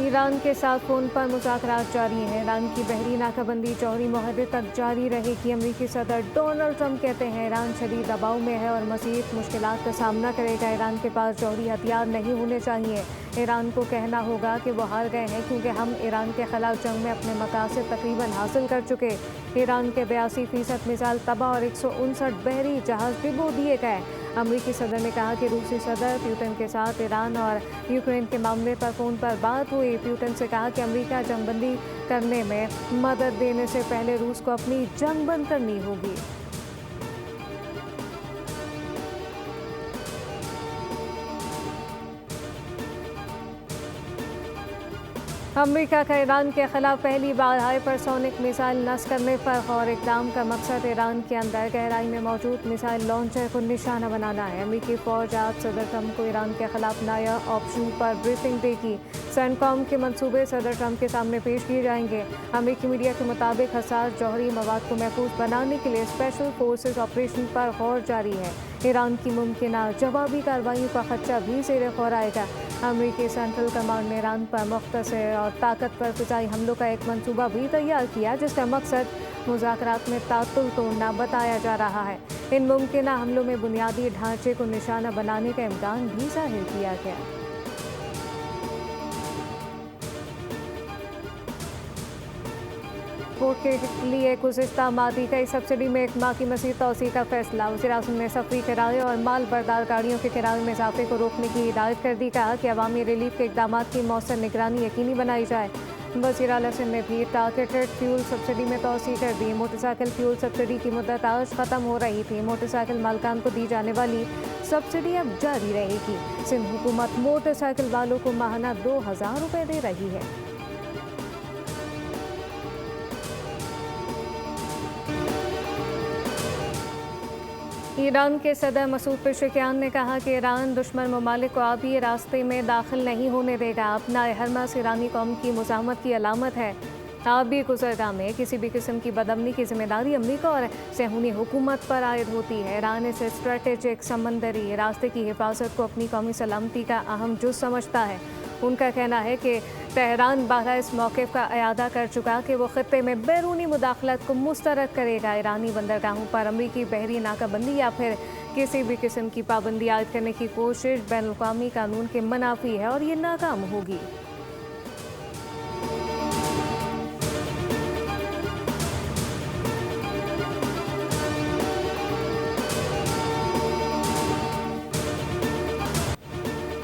ایران کے ساتھ فون پر مذاکرات جاری ہیں۔ ایران کی بحری ناکہ بندی جوہری معاہدے تک جاری رہے گی۔ امریکی صدر ڈونلڈ ٹرمپ کہتے ہیں ایران شدید دباؤ میں ہے اور مزید مشکلات کا سامنا کرے گا۔ ایران کے پاس جوہری ہتھیار نہیں ہونے چاہیے۔ ایران کو کہنا ہوگا کہ وہ ہار گئے ہیں کیونکہ ہم ایران کے خلاف جنگ میں اپنے مقاصد تقریباً حاصل کر چکے۔ ایران کے 82% میزائل تباہ اور 159 بحری جہاز ڈبو دیے گئے۔ امریکی صدر نے کہا کہ روسی صدر پیوٹن کے ساتھ ایران اور یوکرین کے معاملے پر فون پر بات ہوئی۔ پیوٹن سے کہا کہ امریکہ جنگ بندی کرنے میں مدد دینے سے پہلے روس کو اپنی جنگ بند کرنی ہوگی۔ امریکہ کا ایران کے خلاف پہلی بار ہائپرسونک میزائل نصب کرنے پر غور۔ اقدام کا مقصد ایران کے اندر گہرائی میں موجود میزائل لانچر کو نشانہ بنانا ہے۔ امریکی فوج آج صدر ٹرمپ کو ایران کے خلاف نیا آپشن پر بریفنگ دے گی۔ سینڈ کام کے منصوبے صدر ٹرمپ کے سامنے پیش کیے جائیں گے۔ امریکی میڈیا کے مطابق حساس جوہری مواد کو محفوظ بنانے کے لیے اسپیشل فورسز آپریشن پر غور جاری ہے۔ ایران کی ممکنہ جوابی کارروائیوں کا خدشہ بھی زیر غور آئے گا۔ امریکی سینٹرل کمانڈ نے ایران پر مختصر اور طاقتور فضائی حملوں کا ایک منصوبہ بھی تیار کیا جس کا مقصد مذاکرات میں تعطل توڑنا بتایا جا رہا ہے۔ ان ممکنہ حملوں میں بنیادی ڈھانچے کو نشانہ بنانے کا امکان بھی ظاہر کیا گیا۔ ٹرانسپورٹ کے لیے گزشتہ ماہ کئی سبسڈی میں 1 ماہ کی مزید توسیع کا فیصلہ۔ وزیراعظم نے سفری کرایے اور مال بردار گاڑیوں کے کرایے میں اضافے کو روکنے کی ہدایت کر دی۔ کہا کہ عوامی ریلیف کے اقدامات کی مؤثر نگرانی یقینی بنائی جائے۔ وزیر اعلیٰ سندھ نے بھی ٹارگیٹڈ فیول سبسڈی میں توسیع کر دی۔ موٹر سائیکل فیول سبسڈی کی مدت آج ختم ہو رہی تھی۔ موٹر سائیکل مالکان کو دی جانے والی سبسڈی اب جاری رہے گی۔ سندھ حکومت موٹر سائیکل والوں کو ماہانہ 2000 روپے دے رہی ہے۔ ایران کے صدر مسعود پزشکیان نے کہا کہ ایران دشمن ممالک کو آبی راستے میں داخل نہیں ہونے دے گا۔ اپنا حرمس ایرانی قوم کی مزاحمت کی علامت ہے۔ آبی گزرگاہ میں کسی بھی قسم کی بدامنی کی ذمہ داری امریکہ اور صہیونی حکومت پر عائد ہوتی ہے۔ ایران اس اسٹریٹجک سمندری راستے کی حفاظت کو اپنی قومی سلامتی کا اہم جز سمجھتا ہے۔ ان کا کہنا ہے کہ تہران بارہا اس موقف کا اعادہ کر چکا کہ وہ خطے میں بیرونی مداخلت کو مسترد کرے گا۔ ایرانی بندرگاہوں پر امریکی بحری ناکہ بندی یا پھر کسی بھی قسم کی پابندی عائد کرنے کی کوشش بین الاقوامی قانون کے منافی ہے اور یہ ناکام ہوگی۔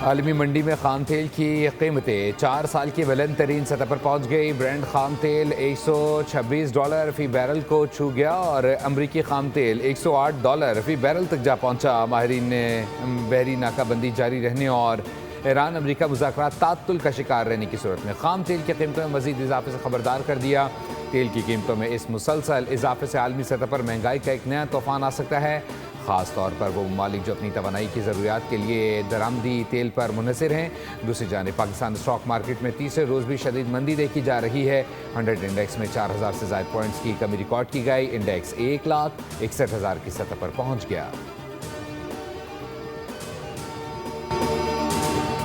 عالمی منڈی میں خام تیل کی قیمتیں 4 سال کی بلند ترین سطح پر پہنچ گئی۔ برنٹ خام تیل $126 فی بیرل کو چھو گیا اور امریکی خام تیل $108 فی بیرل تک جا پہنچا۔ ماہرین نے بحری ناکہ بندی جاری رہنے اور ایران امریکہ مذاکرات تعطل کا شکار رہنے کی صورت میں خام تیل کی قیمتوں میں مزید اضافے سے خبردار کر دیا۔ تیل کی قیمتوں میں اس مسلسل اضافے سے عالمی سطح پر مہنگائی کا ایک نیا طوفان آ سکتا ہے، خاص طور پر وہ ممالک جو اپنی توانائی کی ضروریات کے لیے درآمدی تیل پر منحصر ہیں۔ دوسری جانب پاکستان اسٹاک مارکیٹ میں تیسرے روز بھی شدید مندی دیکھی جا رہی ہے۔ 100 انڈیکس میں 4000 سے زائد پوائنٹس کی کمی ریکارڈ کی گئی۔ انڈیکس 1,61,000 کی سطح پر پہنچ گیا۔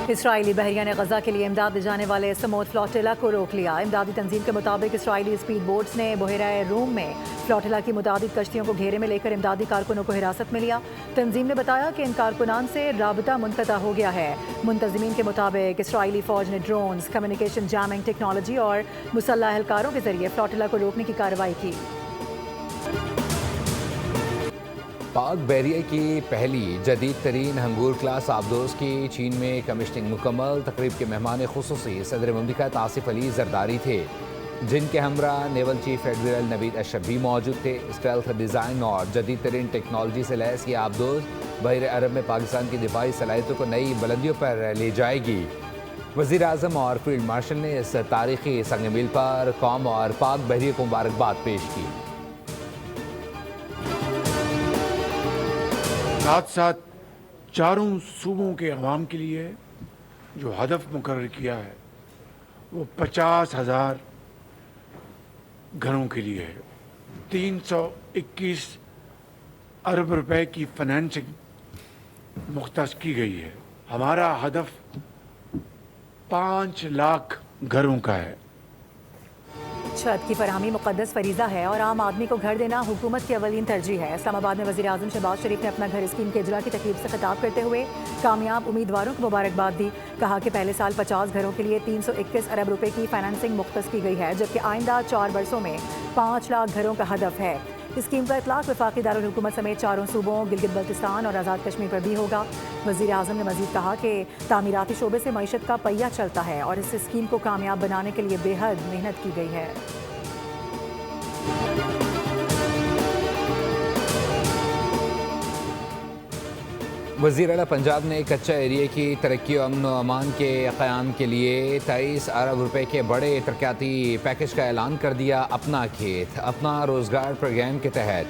اسرائیلی بحریہ نے غزہ کے لیے امداد لے جانے والے سمود فلوٹیلا کو روک لیا۔ امدادی تنظیم کے مطابق اسرائیلی اسپیڈ بوٹس نے بحیرہ روم میں فلوٹیلا کی متعدد کشتیوں کو گھیرے میں لے کر امدادی کارکنوں کو حراست میں لیا۔ تنظیم نے بتایا کہ ان کارکنان سے رابطہ منقطع ہو گیا ہے۔ منتظمین کے مطابق اسرائیلی فوج نے ڈرونز، کمیونیکیشن جیمنگ ٹیکنالوجی اور مسلح اہلکاروں کے ذریعے فلوٹیلا کو روکنے کی کارروائی کی۔ پاک بحریہ کی پہلی جدید ترین ہنگور کلاس آبدوز کی چین میں کمیشننگ مکمل۔ تقریب کے مہمان خصوصی صدر مملکت آصف علی زرداری تھے، جن کے ہمراہ نیول چیف ایڈمرل نوید اشرف بھی موجود تھے۔ اسٹیلتھ ڈیزائن اور جدید ترین ٹیکنالوجی سے لیس یہ آبدوز بحر عرب میں پاکستان کی دفاعی صلاحیتوں کو نئی بلندیوں پر لے جائے گی۔ وزیر اعظم اور فیلڈ مارشل نے اس تاریخی سنگ میل پر قوم اور پاک بحریہ کو مبارکباد پیش کی۔ ساتھ ساتھ چاروں صوبوں کے عوام کے لیے جو ہدف مقرر کیا ہے وہ 50,000 گھروں کے لیے ہے۔ 321 ارب روپے کی فنانسنگ مختص کی گئی ہے۔ ہمارا ہدف 5 لاکھ घरों का है। छत की फरहमी मुक़द्दस फरीज़ा है और आम आदमी को घर देना हुकूमत की अवलीन तरजीह है। इस्लामाबाद में वज़ीर आज़म शहबाज शरीफ ने अपना घर स्कीम के इजरा की तकरीब से खिताब करते हुए कामयाब उम्मीदवारों को मुबारकबाद दी। कहा कि पहले साल 50 घरों के लिए 321 अरब रुपए की फाइनेंसिंग मुख्तस की गई है, जबकि आइंदा 4 बरसों में 5 लाख घरों का हदफ है। इस स्कीम का इतलाक वफाकी दारुल हुकूमत समेत 4 सूबों गिलगित बल्तिस्तान और आज़ाद कश्मीर पर भी होगा। वज़ीर आज़म ने मज़ीद कहा कि तामीराती शोबे से मईशत का पहिया चलता है और इस स्कीम को कामयाब बनाने के लिए बेहद मेहनत की गई है। वज़ीर आला पंजाब ने कच्चा एरिया की तरक्की और अमन व अमान के क़याम के लिए 23 अरब रुपए के बड़े तरक्याती पैकेज का ऐलान कर दिया। अपना खेत अपना रोज़गार प्रोग्राम के तहत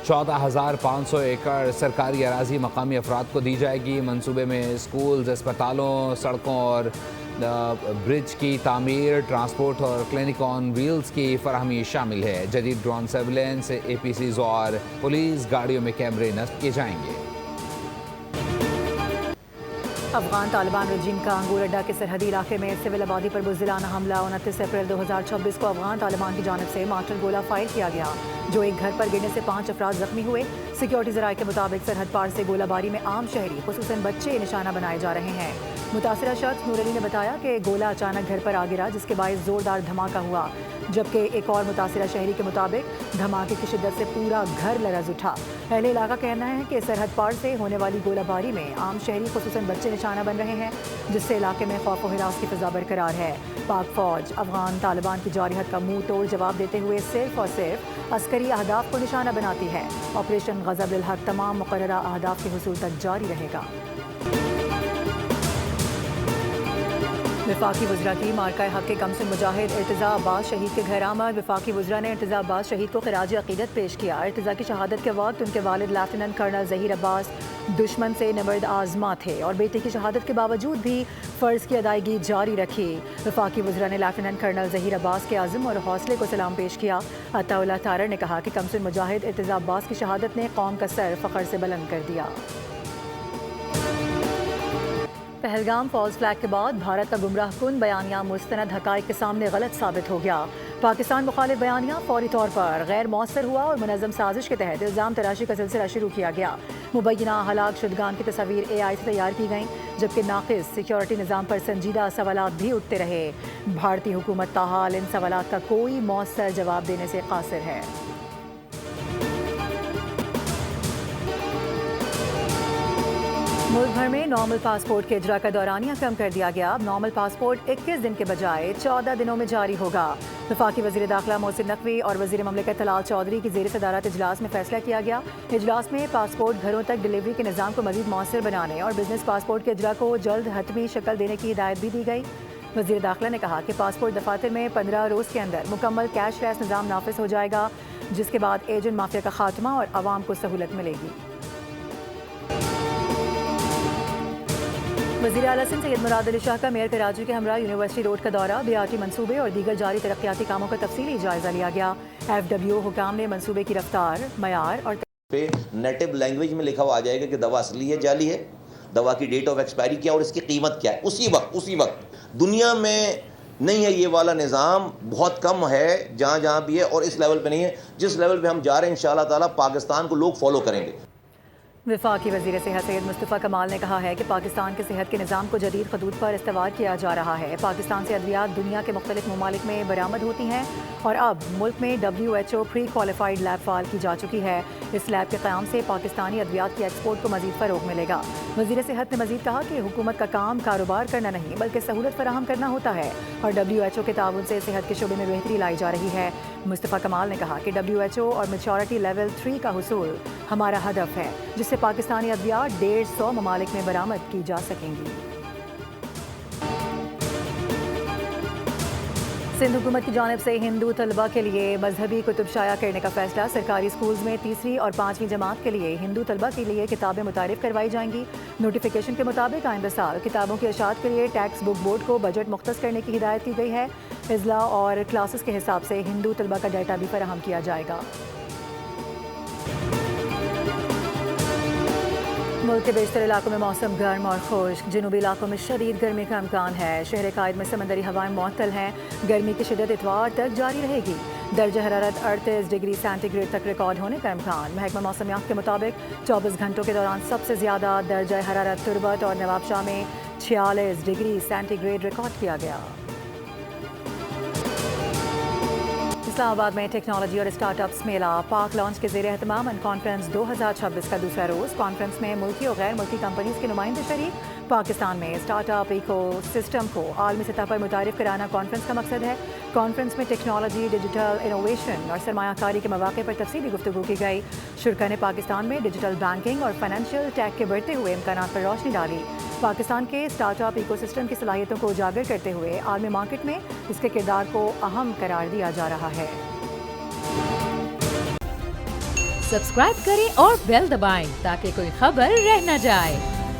14,500 एकड़ सरकारी अराजी मकामी अफराद को दी जाएगी। मंसूबे में स्कूल्स, अस्पतालों, सड़कों और ब्रिज की तामीर, ट्रांसपोर्ट और क्लिनिक ऑन व्हील्स की फराहमी शामिल है। जदीद ड्रोन सर्विलेंस, APCs और पुलिस गाड़ियों में कैमरे नस्ब किए जाएंगे। अफगान तालिबान रजीम का अंगूर अड्डा के सरहदी इलाके में सिविल आबादी पर बुज़दिलाना हमला 29 अप्रैल 2026 को अफगान तालिबान की जानिब से मार्टर गोला फायर किया गया, जो एक घर पर गिरने से 5 अफराद जख्मी हुए। सिक्योरिटी ज़राए के मुताबिक सरहद पार से गोलाबारी में आम शहरी खुसूसन बच्चे निशाना बनाए जा रहे हैं। मुतासिरा शख्स नूर अली ने बताया कि गोला अचानक घर पर आ गिरा, जिसके बायस ज़ोरदार धमाका हुआ, जबकि एक और मुतासिरा शहरी के मुताबिक धमाके की शिद्दत से पूरा घर लरज़ उठा। अहले इलाका कहना है कि सरहद पार से होने वाली गोलाबारी में आम शहरी खुसूसन बच्चे निशाना बन रहे हैं, जिससे इलाके में खौफ व हिरास की फिजा बरकरार है। पाक फौज अफगान तालिबान की जारियत का मुंह तोड़ जवाब देते हुए सिर्फ और सिर्फ अस्करी अहदाफ को निशाना बनाती है। ऑपरेशन ग़ज़ब अल हक़ तमाम मुक़र्ररा अहदाफ के हुसूल तक जारी रहेगा। वफाकी वज़रा की मार्का हक़ के कमसिन मुजाहिद इर्तिज़ा अब्बास शहीद के घर आमद। वफाकी वज़रा ने इर्तिज़ा अब्बास शहीद को खिराज अक़ीदत पेश किया। इर्तिज़ा की शहादत के वक्त उनके वालिद लेफ्टिनेंट कर्नल ज़हीर अब्बास दुश्मन से नबर्द आज़मा थे और बेटे की शहादत के बावजूद भी फ़र्ज़ की अदायगी जारी रखी। वफाकी वज़रा ने लेफ्टिनेंट कर्नल ज़हीर अब्बास के आज़म और हौसले को सलाम पेश किया। अताउल्लाह तारर ने कहा कि कमसिन मुजाहिद इर्तिज़ा अब्बास की शहादत ने कौम का सर फ़ख्र से बुलंद कर दिया। पहलगाम फॉल्स फ्लैग के बाद भारत का गुमराह कुन बयानिया मुस्तनद हक़ाइक़ के सामने गलत साबित हो गया। पाकिस्तान मुखालिफ बयानिया फौरी तौर पर गैर मौसर हुआ और मुनज़्ज़म साजिश के तहत इल्ज़ाम तराशी का सिलसिला शुरू किया गया। मुबैना हलाक शुदगान की तस्वीर AI से तैयार की गईं, जबकि नाक़िस सिक्योरिटी निज़ाम पर संजीदा सवालात भी उठते रहे। भारतीय हुकूमत ताहाल इन सवालात का कोई मौसर जवाब देने से क़ासिर है। मुल्क भर में नॉर्मल पासपोर्ट के इजरा का दौरानिया कम कर दिया गया। अब नॉर्मल पासपोर्ट 21 दिन के बजाय 14 दिनों में जारी होगा। वफाकी वज़ीर दाखिला मोहसिन नकवी और वज़ीर ममलिकत तलाल चौधरी की ज़ेर सदारत इजलास में फैसला किया गया। इजलास में पासपोर्ट घरों तक डिलीवरी के निज़ाम को मज़ीद मौसर बनाने और बिजनेस पासपोर्ट के इजरा को जल्द हतमी शक्ल देने की हिदायत भी दी गई। वज़ीर दाखिला ने कहा कि पासपोर्ट दफातर में 15 रोज़ के अंदर मुकम्मल कैशलेस निज़ाम नाफिज हो जाएगा, जिसके बाद एजेंट माफिया का खात्मा और आवाम को सहूलत मिलेगी। वज़ीर आला सिंध सैयद मुराद अली शाह का मेयर कराची के हमरा यूनिवर्सिटी रोड का दौरा, BRT मंसूबे और दीगर जारी तरक्याती कामों का तफसीली जायजा लिया गया। FWO हुकाम ने मंसूबे की रफ्तार, मयार और पे नेटिव लैंग्वेज में लिखा हुआ आ जाएगा कि दवा असली है, जाली है, दवा की डेट ऑफ एक्सपायरी क्या और इसकी कीमत क्या है। उसी वक्त दुनिया में नहीं है ये वाला निज़ाम, बहुत कम है जहाँ जहाँ भी है, और इस लेवल पे नहीं है जिस लेवल पे हम जा रहे हैं। इंशाअल्लाह ताला पाकिस्तान को लोग फॉलो करेंगे। वफाकी वज़ीर सेहत सैयद मुस्तफ़ा कमाल ने कहा है कि पाकिस्तान के सेहत के निज़ाम को जदीद खतूत पर इस्तेमाल किया जा रहा है। पाकिस्तान से अद्वियात दुनिया के मुख्तलिफ ममालिक में बरामद होती हैं और अब मुल्क में WHO pre qualified lab fall की जा चुकी है। इस लैब के क़याम से पाकिस्तानी अद्वियात की एक्सपोर्ट को मज़ीद फ़रोग़ मिलेगा। वज़ीर सेहत ने मज़ीद कहा कि हुकूमत का काम कारोबार करना नहीं बल्कि सहूलत फराहम करना होता है और WHO के ताउन से सेहत के शोबे में बेहतरी लाई जा रही है। मुस्तफ़ा कमाल ने कहा कि WHO और मैच्योरिटी लेवल 3 का हुसूल हमारा हदफ है, जिससे पाकिस्तानी अद्वियात 150 ममालिक में बरामद की जा सकेंगी। सिंध हुकूमत की जानिब से हिंदू तलबा के लिए मजहबी कुतुब शाया करने का फैसला। सरकारी स्कूल्स में 3वीं और 5वीं जमात के लिए हिंदू तलबा के लिए किताबें मुतारिफ करवाई जाएंगी। नोटिफिकेशन के मुताबिक आइंदा साल किताबों की इशाअत के लिए टैक्स बुक बोर्ड को बजट मुख्तस करने की हिदायत की गई है। इजला और क्लासेस के हिसाब से हिंदू तलबा का डाटा भी फराहम किया जाएगा। मुल्क के बेशतर इलाकों में मौसम गर्म और खुश्क, जनूबी इलाकों में शदीद गर्मी का इम्कान है। शहर कायद में समंदरी हवाएं मुअत्तल हैं। गर्मी की शिद्दत इतवार तक जारी रहेगी। दर्जा हरारत 38 डिग्री सेंटीग्रेड तक रिकॉर्ड होने का इम्कान। महकमा मौसमियात के मुताबिक 24 घंटों के दौरान सबसे ज़्यादा दर्जा हरारत तुरबत और नवाबशाह में 46 डिग्री सेंटीग्रेड रिकॉर्ड किया गया। इस्लामाबाद में टेक्नोलॉजी और स्टार्टअप्स मेला पाक लॉन्च के ज़ेर एहतमाम कॉन्फ्रेंस 2026 का दूसरा रोज़। कॉन्फ्रेंस में मुल्की और गैर मुल्की कंपनीज के नुमाइंदे शरीक। पाकिस्तान में स्टार्टअप इको सिस्टम को आलमी सतह पर मुतारिफ कराना कॉन्फ्रेंस का मकसद है। कॉन्फ्रेंस में टेक्नोलॉजी, डिजिटल इनोवेशन और सरमायाकारी के मौक़े पर तफसीली गुफ्तगू की गई। शुरा ने पाकिस्तान में डिजिटल बैंकिंग और फाइनेंशियल टेक के बढ़ते हुए इम्कानात पर रोशनी डाली। पाकिस्तान के स्टार्टअप इको सिस्टम की सलाहियतों को उजागर करते हुए आलमी मार्केट में इसके किरदार को अहम करार दिया जा रहा है। सब्सक्राइब करें और बेल दबाएं ताकि कोई खबर रह न जाए।